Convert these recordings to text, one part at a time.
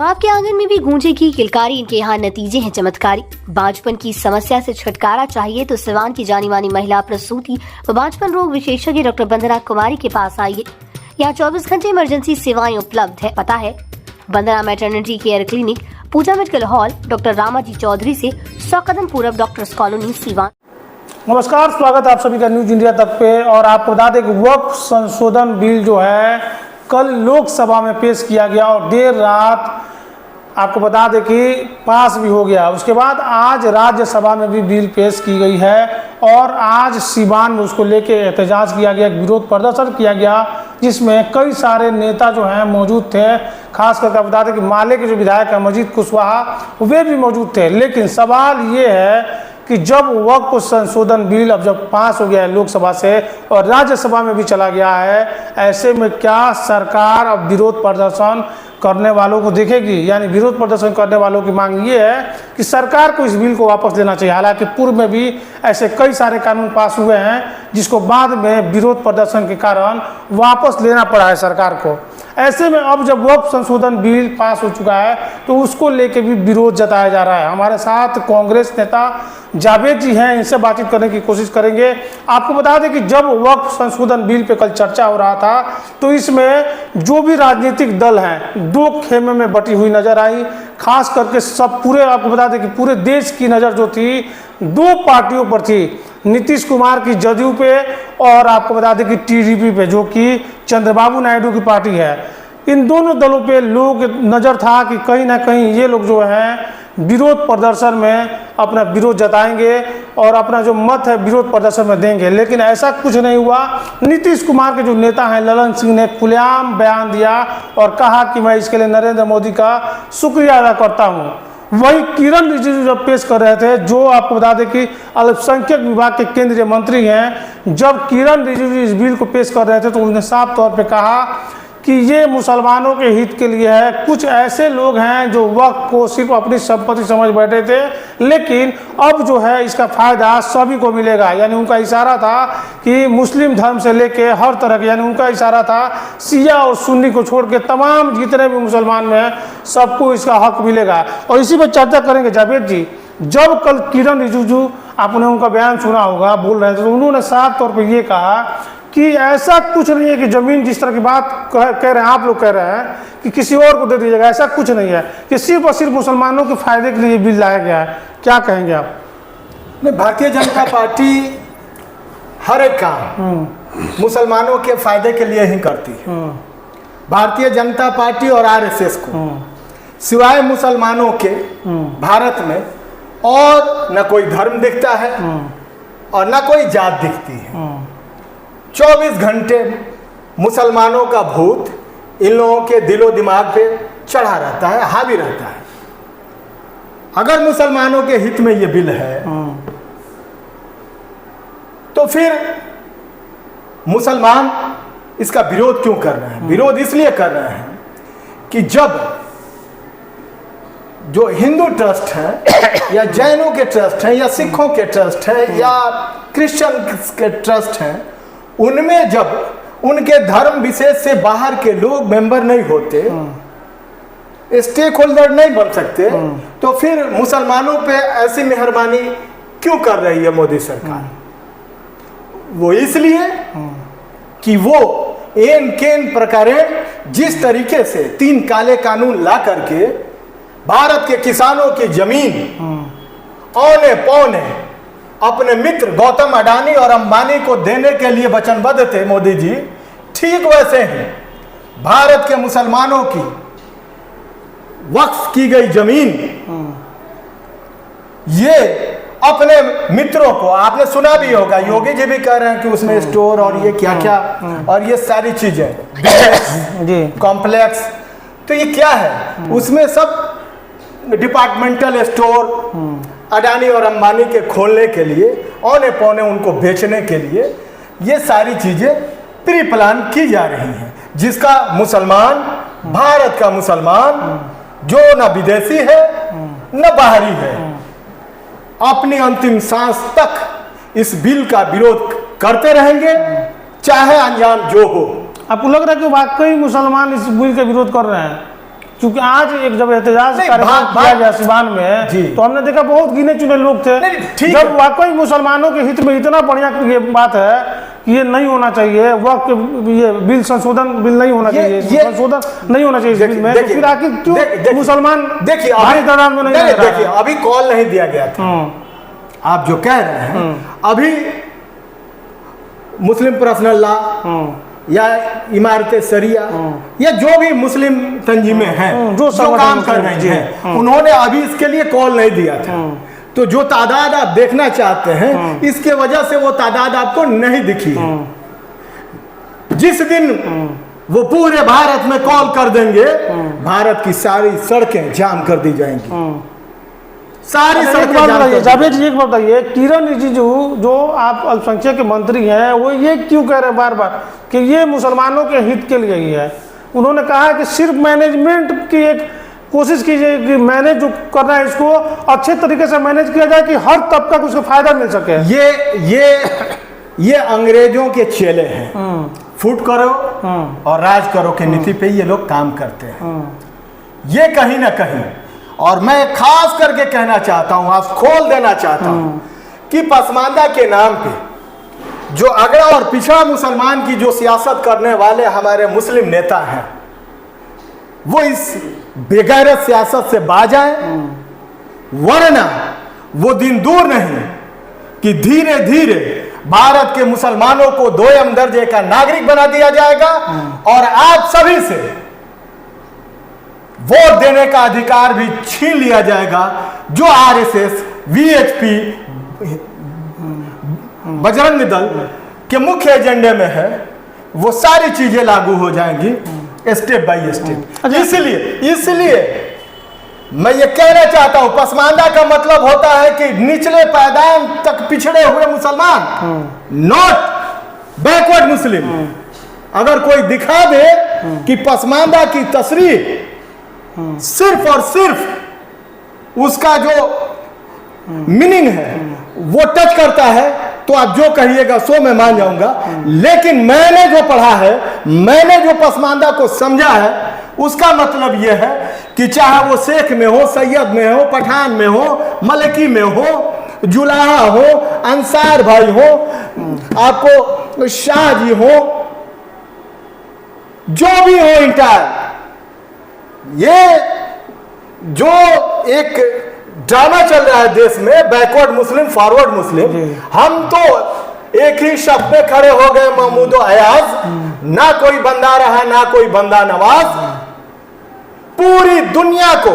आपके आंगन में भी गूंजेगी किलकारी, इनके यहाँ नतीजे हैं चमत्कारी। बांझपन की समस्या से छुटकारा चाहिए तो सिवान की जानी मानी महिला प्रसूति व बांझपन रोग विशेषज्ञ डॉक्टर वंदना कुमारी के पास आइए। यहाँ 24 घंटे इमरजेंसी सेवाएं उपलब्ध है। पता है Vandana maternity care clinic, Puja medical hall, doctor Ramaji Chaudhary से 100 कदम पूरब डॉक्टर्स कॉलोनी सीवान। नमस्कार, स्वागत है आप सभी का न्यूज इंडिया तक पे। और आपको बता दें कि वक्फ संशोधन बिल जो है कल लोकसभा में पेश किया गया और देर रात आपको बता दें कि पास भी हो गया। उसके बाद आज राज्यसभा में भी बिल पेश की गई है और आज सीवान में उसको लेके एहतजाज किया गया, विरोध प्रदर्शन किया गया, जिसमें कई सारे नेता जो हैं मौजूद थे। खास करके बता दें कि माले के जो विधायक हैं मजीद कुशवाहा, वे भी मौजूद थे। लेकिन सवाल ये है कि जब वक्फ संशोधन बिल अब जब पास हो गया है लोकसभा से और राज्यसभा में भी चला गया है, ऐसे में क्या सरकार अब विरोध प्रदर्शन करने वालों को देखेगी? यानी विरोध प्रदर्शन करने वालों की मांग ये है कि सरकार को इस बिल को वापस लेना चाहिए। हालांकि पूर्व में भी ऐसे कई सारे कानून पास हुए हैं जिसको बाद में विरोध प्रदर्शन के कारण वापस लेना पड़ा है सरकार को। ऐसे में अब जब वक्फ संशोधन बिल पास हो चुका है तो उसको लेके भी विरोध जताया जा रहा है। हमारे साथ कांग्रेस नेता जावेद जी हैं, इनसे बातचीत करने की कोशिश करेंगे। आपको बता दें कि जब वक्फ संशोधन बिल पे कल चर्चा हो रहा था तो इसमें जो भी राजनीतिक दल हैं दो खेमे में बटी हुई नजर आई। खास करके सब पूरे आपको बता दें कि पूरे देश की नज़र जो थी दो पार्टियों पर थी, नीतीश कुमार की जदयू पे और आपको बता दें कि टीडीपी पे, जो कि चंद्रबाबू नायडू की पार्टी है। इन दोनों दलों पे लोग नज़र था कि कहीं ना कहीं ये लोग जो हैं विरोध प्रदर्शन में अपना विरोध जताएंगे और अपना जो मत है विरोध प्रदर्शन में देंगे। लेकिन ऐसा कुछ नहीं हुआ। नीतीश कुमार के जो नेता हैं ललन सिंह ने खुलेआम बयान दिया और कहा कि मैं इसके लिए नरेंद्र मोदी का शुक्रिया अदा करता हूँ। वही किरण रिजिजू जब पेश कर रहे थे, जो आपको बता दें कि अल्पसंख्यक विभाग के केंद्रीय मंत्री हैं, जब किरण रिजिजू इस बिल को पेश कर रहे थे तो उन्होंने साफ तौर पे कहा कि ये मुसलमानों के हित के लिए है। कुछ ऐसे लोग हैं जो वक्फ को सिर्फ अपनी संपत्ति समझ बैठे थे, लेकिन अब जो है इसका फायदा सभी को मिलेगा। यानी उनका इशारा था कि मुस्लिम धर्म से लेके हर तरह के, यानी उनका इशारा था शिया और सुन्नी को छोड़ के तमाम जितने भी मुसलमान में हैं सबको इसका हक मिलेगा। और इसी पर चर्चा करेंगे जावेद जी। जब कल किरण रिजिजू, आपने उनका बयान सुना होगा, बोल रहे थे तो उन्होंने साफ तौर पर ये कहा कि ऐसा कुछ नहीं है कि ज़मीन जिस तरह की बात कह रहे हैं आप लोग कह रहे हैं कि किसी और को दे दीजिएगा, ऐसा कुछ नहीं है कि सिर्फ और सिर्फ मुसलमानों के फायदे के लिए बिल लाया गया है। क्या कहेंगे आप? नहीं, भारतीय जनता पार्टी हर एक काम मुसलमानों के फायदे के लिए ही करती है। भारतीय जनता पार्टी और आरएसएस को सिवाय मुसलमानों के भारत में और न कोई धर्म दिखता है और न कोई जात दिखती है। 24 घंटे मुसलमानों का भूत इन लोगों के दिलो दिमाग पे चढ़ा रहता है, हावी रहता है। अगर मुसलमानों के हित में ये बिल है तो फिर मुसलमान इसका विरोध क्यों कर रहे हैं? विरोध इसलिए कर रहे हैं कि जब जो हिंदू ट्रस्ट हैं या जैनों के ट्रस्ट हैं या सिखों के ट्रस्ट हैं या क्रिश्चियन के ट्रस्ट हैं, उनमें जब उनके धर्म विशेष से बाहर के लोग मेंबर नहीं होते, स्टेक होल्डर नहीं बन सकते, तो फिर मुसलमानों पे ऐसी मेहरबानी क्यों कर रही है मोदी सरकार? वो इसलिए कि वो एन केन प्रकारे जिस तरीके से 3 काले कानून ला करके भारत के किसानों की जमीन औने पौने अपने मित्र गौतम अडानी और अंबानी को देने के लिए वचनबद्ध थे मोदी जी, ठीक वैसे ही भारत के मुसलमानों की वक्फ की गई जमीन ये अपने मित्रों को, आपने सुना भी होगा, योगी जी भी कह रहे हैं कि उसमें स्टोर और ये क्या क्या और ये सारी चीजें कॉम्प्लेक्स, तो ये क्या है? उसमें सब डिपार्टमेंटल स्टोर अडानी और अंबानी के खोलने के लिए, औने पौने उनको बेचने के लिए ये सारी चीजें प्री प्लान की जा रही हैं, जिसका मुसलमान, भारत का मुसलमान जो न विदेशी है न बाहरी है, अपनी अंतिम सांस तक इस बिल का विरोध करते रहेंगे, चाहे अंजाम जो हो। आपको लग रहा है कि वाकई मुसलमान इस बिल का विरोध कर रहे हैं? क्योंकि आज एक जब एहतजाज नहीं, कार्यक्रम बात- किया गया सिवान में, जी। तो हमने देखा बहुत गिने चुने लोग थे। नहीं, ठीक जब है। वाकई मुसलमानों के हित में इतना बढ़िया ये बात है कि ये नहीं होना चाहिए, वक्त ये बिल संशोधन बिल नहीं होना चाहिए, संशोधन नहीं होना चाहिए इस बिल में, तो फिर आखिर क्यों मुसलमान देखिए भारी तादाद में नहीं रह रहा है? देखिए अभी कॉल नहीं दिया गया था, आप जो कह रहे हैं अभी मुस्लिम पर्सनल लॉ या इमारत शरिया या जो भी मुस्लिम तंजीमें हैं जो जो काम कर रही हैं, उन्होंने अभी इसके लिए कॉल नहीं दिया था। तो जो तादाद आप देखना चाहते हैं इसके वजह से वो तादाद आपको नहीं दिखी है। जिस दिन वो पूरे भारत में कॉल कर देंगे, भारत की सारी सड़कें जाम कर दी जाएंगी, सारी सड़कें जाम कर दी जाएंगी। जावेद जी एक बात बताइए, किरण रिजिजू जो आप अल्पसंख्यक के मंत्री हैं, वो ये क्यों कह रहे हैं बार बार कि ये मुसलमानों के हित के लिए ही है? उन्होंने कहा कि सिर्फ मैनेजमेंट की एक कोशिश कीजिए कि मैनेज जो करना है इसको अच्छे तरीके से मैनेज किया जाए कि हर तबका को उसका फायदा मिल सके। ये अंग्रेजों के चेले हैं, फूट करो और राज करो के नीति पे ये लोग काम करते हैं। ये कहीं ना कहीं, और मैं खास करके कहना चाहता हूं, आज खोल देना चाहता हूं कि पसमानदा के नाम पे जो अगड़ा और पिछड़ा मुसलमान की जो सियासत करने वाले हमारे मुस्लिम नेता हैं, वो इस बेगैरत सियासत से बाज आए, वरना वो दिन दूर नहीं कि धीरे धीरे भारत के मुसलमानों को दोयम दर्जे का नागरिक बना दिया जाएगा और आप सभी से वोट देने का अधिकार भी छीन लिया जाएगा। जो आरएसएस, वीएचपी, बजरंग दल के मुख्य एजेंडे में है, वो सारी चीजें लागू हो जाएंगी स्टेप बाय स्टेप। इसलिए मैं ये कहना चाहता हूं, पसमानदा का मतलब होता है कि निचले पायदान तक पिछड़े हुए मुसलमान, नॉट बैकवर्ड मुस्लिम। अगर कोई दिखा दे कि पसमानदा की तशरीह सिर्फ और सिर्फ उसका जो मीनिंग है वो टच करता है, तो आप जो कहिएगा सो मैं मान जाऊंगा। लेकिन मैंने जो पढ़ा है, मैंने जो पसमानदा को समझा है, उसका मतलब यह है कि चाहे वो शेख में हो, सैयद में हो, पठान में हो, मलकी में हो, जुलाहा हो, अंसार भाई हो, आपको शाह जी हो, जो भी हो, इंटायर, ये जो एक ड्रामा चल रहा है देश में, बैकवर्ड मुस्लिम फॉरवर्ड मुस्लिम, हम तो एक ही शब्द में खड़े हो गए, महमूद अयाज, ना कोई बंदा रहा ना कोई बंदा नवाज। पूरी दुनिया को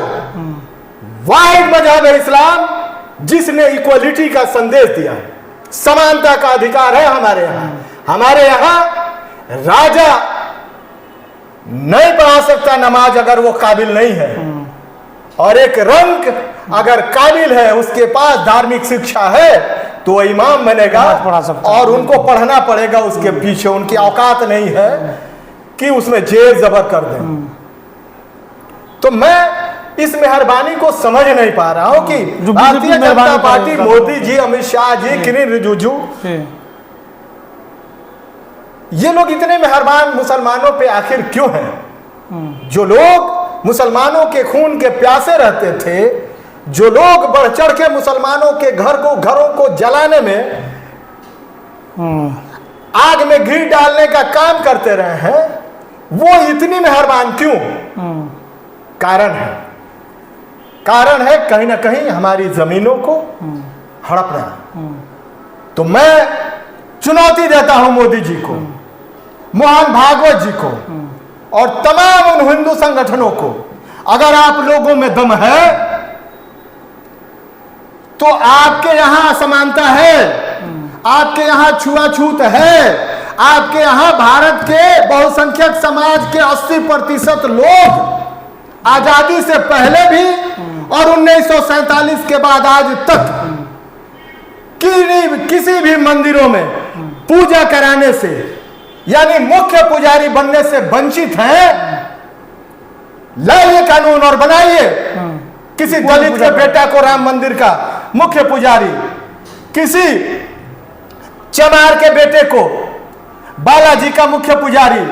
वाहिद मजहब है इस्लाम, जिसने इक्वलिटी का संदेश दिया, समानता का अधिकार है हमारे यहाँ। हमारे यहाँ राजा नहीं पढ़ा सकता नमाज अगर वो काबिल नहीं है, और एक रंग अगर काबिल है, उसके पास धार्मिक शिक्षा है, तो इमाम बनेगा और उनको पढ़ना पड़ेगा उसके पीछे। उनकी औकात नहीं है कि उसमें जेर जबर कर दें। तो मैं इस मेहरबानी को समझ नहीं पा रहा हूं कि भारतीय जनता पार्टी, मोदी जी, अमित शाह जी, किरण रिजिजू, ये लोग इतने मेहरबान मुसलमानों पे आखिर क्यों हैं? जो लोग मुसलमानों के खून के प्यासे रहते थे, जो लोग बढ़ चढ़ के मुसलमानों के घरों को जलाने में, आग में घी डालने का काम करते रहे हैं, वो इतनी मेहरबान क्यों? कारण है कहीं ना कहीं हमारी जमीनों को हड़पना। तो मैं चुनौती देता हूं मोदी जी को, मोहन भागवत जी को और तमाम उन हिंदू संगठनों को, अगर आप लोगों में दम है तो आपके यहां असमानता है, आपके यहां छुआछूत है, आपके यहां भारत के बहुसंख्यक समाज के 80% लोग आजादी से पहले भी और 1947 के बाद आज तक किसी भी मंदिरों में पूजा कराने से, यानी मुख्य पुजारी बनने से वंचित हैं। लाइए कानून और बनाइए किसी दलित के बेटा को राम मंदिर का मुख्य पुजारी, किसी चमार के बेटे को बालाजी का मुख्य पुजारी,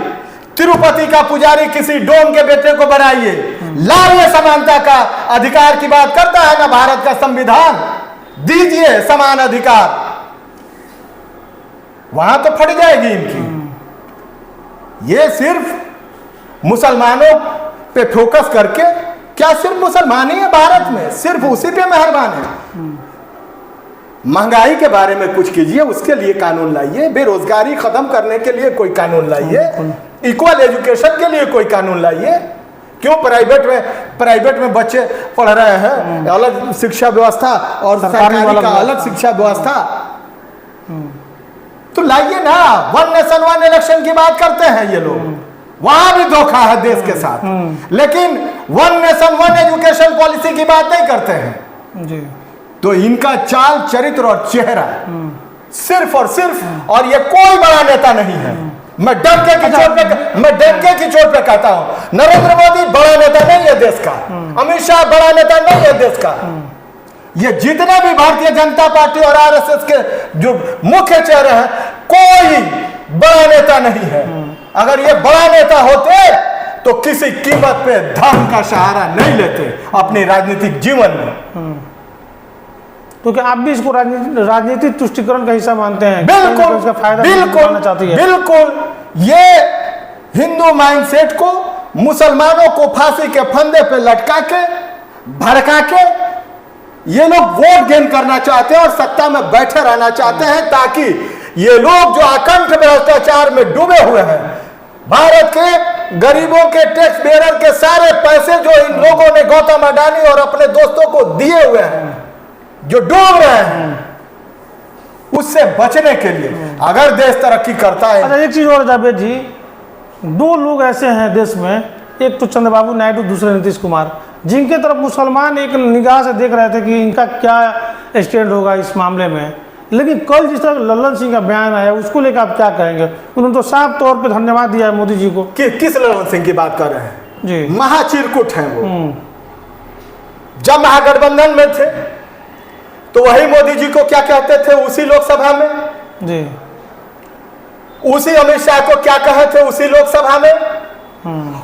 तिरुपति का पुजारी किसी डोम के बेटे को बनाइए, लाइए समानता का अधिकार की बात करता है ना भारत का संविधान, दीजिए समान अधिकार, वहां तो फट जाएगी इनकी। ये सिर्फ मुसलमानों पे फोकस करके, क्या सिर्फ मुसलमान ही है भारत में, सिर्फ उसी पे मेहरबान है? महंगाई के बारे में कुछ कीजिए, उसके लिए कानून लाइए, बेरोजगारी खत्म करने के लिए कोई कानून लाइए, इक्वल एजुकेशन के लिए कोई कानून लाइए। क्यों प्राइवेट में बच्चे पढ़ रहे हैं, अलग शिक्षा व्यवस्था और सरकारी का अलग शिक्षा व्यवस्था, तो लाइए ना। वन नेशन वन इलेक्शन की बात करते हैं ये लोग, वहां भी धोखा है देश के साथ, लेकिन one nation one education policy की बात नहीं करते हैं जी। तो इनका चाल चरित्र और चेहरा सिर्फ और सिर्फ, और ये कोई बड़ा नेता नहीं है। मैं डंके की चोट पे कहता हूं, नरेंद्र मोदी बड़ा नेता नहीं है देश का, अमित शाह बड़ा नेता नहीं है देश का। ये जितने भी भारतीय जनता पार्टी और आरएसएस के जो मुख्य चेहरे हैं, कोई बड़ा नेता नहीं है। अगर ये बड़ा नेता होते तो किसी कीमत पे धर्म का सहारा नहीं लेते अपने राजनीतिक जीवन में। क्योंकि आप भी इसको राजनीतिक तुष्टिकरण का हिस्सा मानते हैं। बिल्कुल, इसका फायदा चाहती है। बिल्कुल, ये हिंदू माइंडसेट को मुसलमानों को फांसी के फंदे पे लटका के भड़का के ये लोग वोट गेन करना चाहते हैं और सत्ता में बैठे रहना चाहते हैं, ताकि ये लोग जो अकंठ भ्रष्टाचार में डूबे हुए हैं, भारत के गरीबों के टैक्स बेरर के सारे पैसे जो इन लोगों ने गौतम अडानी और अपने दोस्तों को दिए हुए हैं, जो डूब रहे हैं, उससे बचने के लिए अगर देश तरक्की करता है। अच्छा, एक चीज और जावेद जी, दो लोग ऐसे हैं देश में, एक तो चंद्रबाबू नायडू, दूसरे नीतीश कुमार, जिनके तरफ मुसलमान एक निगाह से देख रहे थे कि इनका क्या स्टैंड होगा इस मामले में। लेकिन कल जिस तरह लल्लन सिंह का बयान आया, उसको लेकर आप क्या कहेंगे? उन्होंने तो साफ तौर पे धन्यवाद दिया है मोदी जी को। किस लल्लन सिंह की बात कर रहे हैं जी? महाचिरकुट हैं वो। जब महागठबंधन में थे तो वही मोदी जी को क्या कहते थे उसी लोकसभा में जी, उसी अमित शाह को क्या कहे थे उसी लोकसभा में,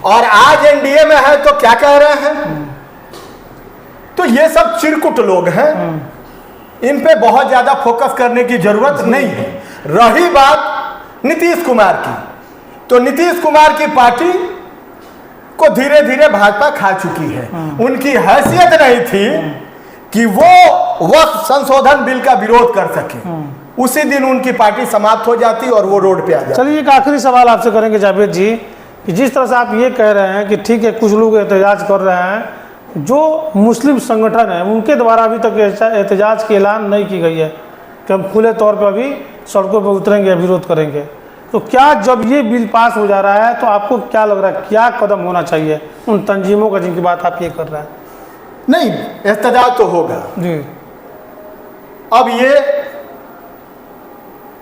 और आज एनडीए में है तो क्या कह रहे हैं। तो ये सब चिरकुट लोग हैं, इन पे बहुत ज्यादा फोकस करने की जरूरत नहीं है। रही बात नीतीश कुमार की, तो नीतीश कुमार की पार्टी को धीरे धीरे भाजपा खा चुकी है। उनकी हैसियत नहीं थी कि वो वक्त संशोधन बिल का विरोध कर सके, उसी दिन उनकी पार्टी समाप्त हो जाती और वो रोड पे आ जाती। चलिए, एक आखिरी सवाल आपसे करेंगे जावेद जी, कि जिस तरह से आप ये कह रहे हैं कि ठीक है कुछ लोग एहतजाज कर रहे हैं, जो मुस्लिम संगठन है उनके द्वारा अभी तक एहतजाज की ऐलान नहीं की गई है कि हम खुले तौर पर अभी सड़कों पर उतरेंगे, विरोध करेंगे, तो क्या जब ये बिल पास हो जा रहा है तो आपको क्या लग रहा है, क्या कदम होना चाहिए उन तंजीमों का जिनकी बात आप ये कर रहे हैं? नहीं, एहतजाज तो होगा जी। अब ये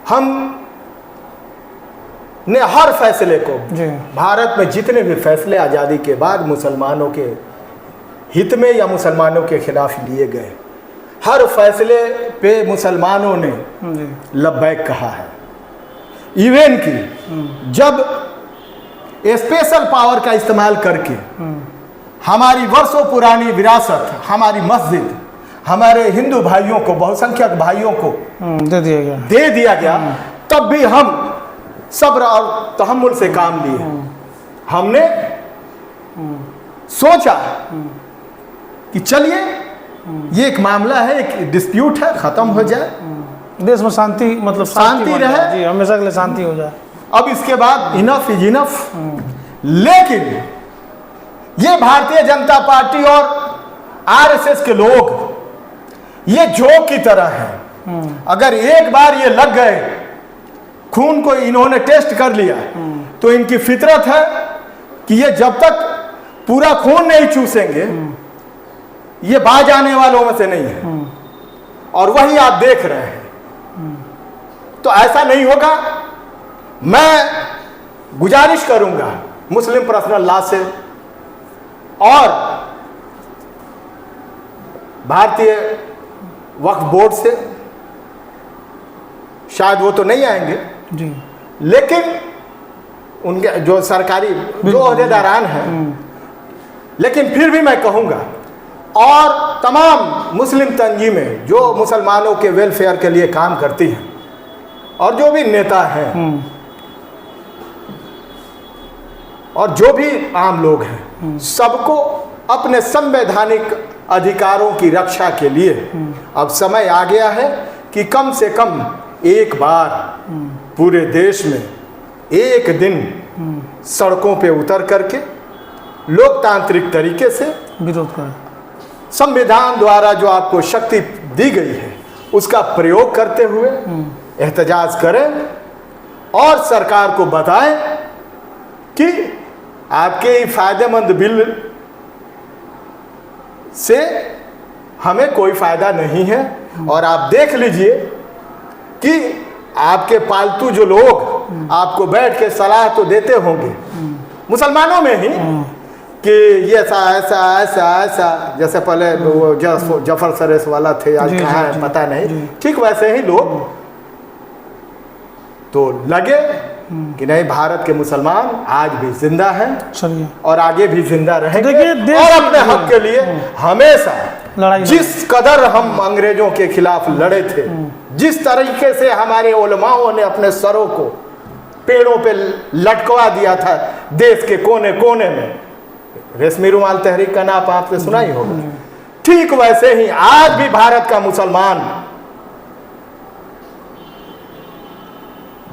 हम ने हर फैसले को जी, भारत में जितने भी फैसले आज़ादी के बाद मुसलमानों के हित में या मुसलमानों के खिलाफ लिए गए, हर फैसले पे मुसलमानों ने लब्बैक कहा है। इवन की जब स्पेशल पावर का इस्तेमाल करके हमारी वर्षों पुरानी विरासत, हमारी मस्जिद, हमारे हिंदू भाइयों को, बहुसंख्यक भाइयों को दे दिया गया, तब भी हम सब्र और तहम्मुल से काम लिए। हमने सोचा कि चलिए ये एक मामला है, एक डिस्प्यूट है, खत्म हो जाए, देश में शांति, मतलब शांति रहे जी, हमेशा के लिए शांति हो जाए। अब इसके बाद इनफ इज इनफ। लेकिन ये भारतीय जनता पार्टी और आरएसएस के लोग ये जोक की तरह है। अगर एक बार ये लग गए, खून को इन्होंने टेस्ट कर लिया, तो इनकी फितरत है कि ये जब तक पूरा खून नहीं चूसेंगे ये बाज आने वालों में से नहीं है। और वही आप देख रहे हैं। तो ऐसा नहीं होगा। मैं गुजारिश करूंगा मुस्लिम पर्सनल लॉ से और भारतीय वक्फ बोर्ड से, शायद वो तो नहीं आएंगे जी, लेकिन उनके जो सरकारी जो अहदेदारान हैं, लेकिन फिर भी मैं कहूँगा, और तमाम मुस्लिम तंजीमें जो मुसलमानों के वेलफेयर के लिए काम करती हैं, और जो भी नेता हैं और जो भी आम लोग हैं, सबको अपने संवैधानिक अधिकारों की रक्षा के लिए अब समय आ गया है कि कम से कम एक बार पूरे देश में एक दिन सड़कों पे उतर करके लोकतांत्रिक तरीके से विरोध करें, संविधान द्वारा जो आपको शक्ति दी गई है उसका प्रयोग करते हुए एहतजाज करें और सरकार को बताएं कि आपके फायदेमंद बिल से हमें कोई फायदा नहीं है। और आप देख लीजिए कि आपके पालतू जो लोग आपको बैठ के सलाह तो देते होंगे मुसलमानों में ही कि ये ऐसा ऐसा ऐसा ऐसा, जैसे पहले वो जफर सरेस वाला थे, आज कहाँ है पता नहीं, ठीक वैसे ही लोग तो लगे कि नहीं, भारत के मुसलमान आज भी जिंदा हैं और आगे भी जिंदा रहेंगे और अपने हक के लिए हमेशा जिस कदर हम अंग्रेजों के खिलाफ लड़े थे, जिस तरीके से हमारे उलमाओं ने अपने सरों को पेड़ों पे लटकवा दिया था देश के कोने कोने में, रेशमी रुमाल तहरीक का नाम आपने सुना ही होगा, ठीक वैसे ही आज भी भारत का मुसलमान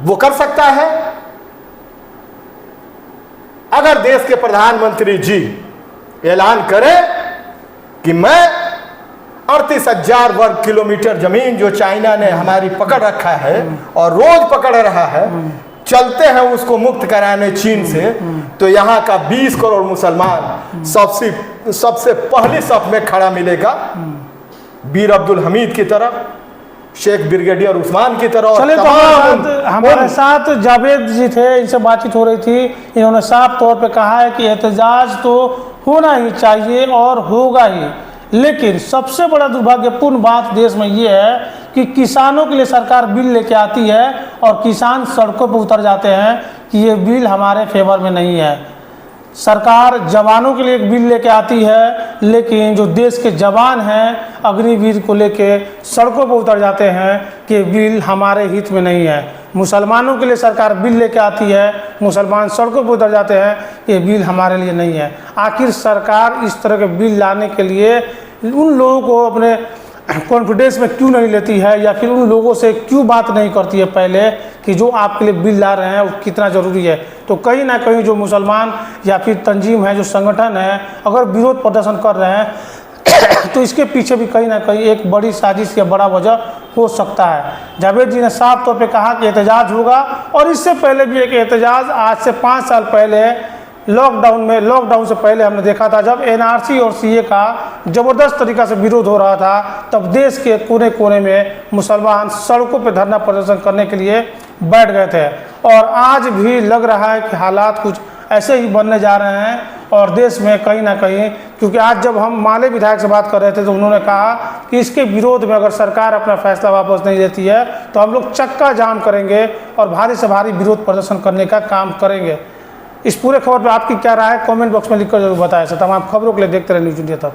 वो कर सकता है अगर देश के प्रधानमंत्री जी ऐलान करें कि मैं 38,000 वर्ग किलोमीटर जमीन जो चाइना ने हमारी पकड़ रखा है और रोज पकड़ रहा है, चलते हैं उसको मुक्त कराने चीन से, तो यहाँ का 20 करोड़ मुसलमान सबसे पहली सफ में खड़ा मिलेगा, वीर अब्दुल हमीद की तरह, शेख ब्रिगेडियर उस्मान की तरह। चले तो हमारे साथ जावेद जी थे, इनसे बातचीत हो रही थी, इन्होंने साफ तौर पे कहा है कि एहतजाज तो होना ही चाहिए और होगा ही, लेकिन सबसे बड़ा दुर्भाग्यपूर्ण बात देश में ये है कि किसानों के लिए सरकार बिल लेके आती है और किसान सड़कों पर उतर जाते हैं कि ये बिल हमारे फेवर में नहीं है। सरकार जवानों के लिए एक बिल लेके आती है, लेकिन जो देश के जवान हैं अग्निवीर को लेके सड़कों पर उतर जाते हैं कि बिल हमारे हित में नहीं है। मुसलमानों के लिए सरकार बिल लेके आती है, मुसलमान सड़कों पर उतर जाते हैं, ये बिल हमारे लिए नहीं है। आखिर सरकार इस तरह के बिल लाने के लिए उन लोगों को अपने कॉन्फिडेंस में क्यों नहीं लेती है, या फिर उन लोगों से क्यों बात नहीं करती है पहले कि जो आपके लिए बिल ला रहे हैं वो कितना ज़रूरी है। तो कहीं ना कहीं जो मुसलमान या फिर तंजीम है, जो संगठन है, अगर विरोध प्रदर्शन कर रहे हैं तो इसके पीछे भी कहीं ना कहीं एक बड़ी साजिश या बड़ा वजह हो सकता है। जावेद जी ने साफ तौर पे कहा कि एहतजाज होगा, और इससे पहले भी एक एहतजाज आज से 5 साल पहले लॉकडाउन से पहले हमने देखा था, जब एनआरसी और सीए का ज़बरदस्त तरीक़ा से विरोध हो रहा था, तब देश के कोने कोने में मुसलमान सड़कों पर धरना प्रदर्शन करने के लिए बैठ गए थे। और आज भी लग रहा है कि हालात कुछ ऐसे ही बनने जा रहे हैं और देश में कहीं ना कहीं, क्योंकि आज जब हम माले विधायक से बात कर रहे थे तो उन्होंने कहा कि इसके विरोध में अगर सरकार अपना फैसला वापस नहीं लेती है तो हम लोग चक्का जाम करेंगे और भारी से भारी विरोध प्रदर्शन करने का काम करेंगे। इस पूरे खबर पर आपकी क्या राय है, कमेंट बॉक्स में लिखकर जरूर बताएं। तमाम खबरों के लिए देखते रहे न्यूज़ इंडिया तक।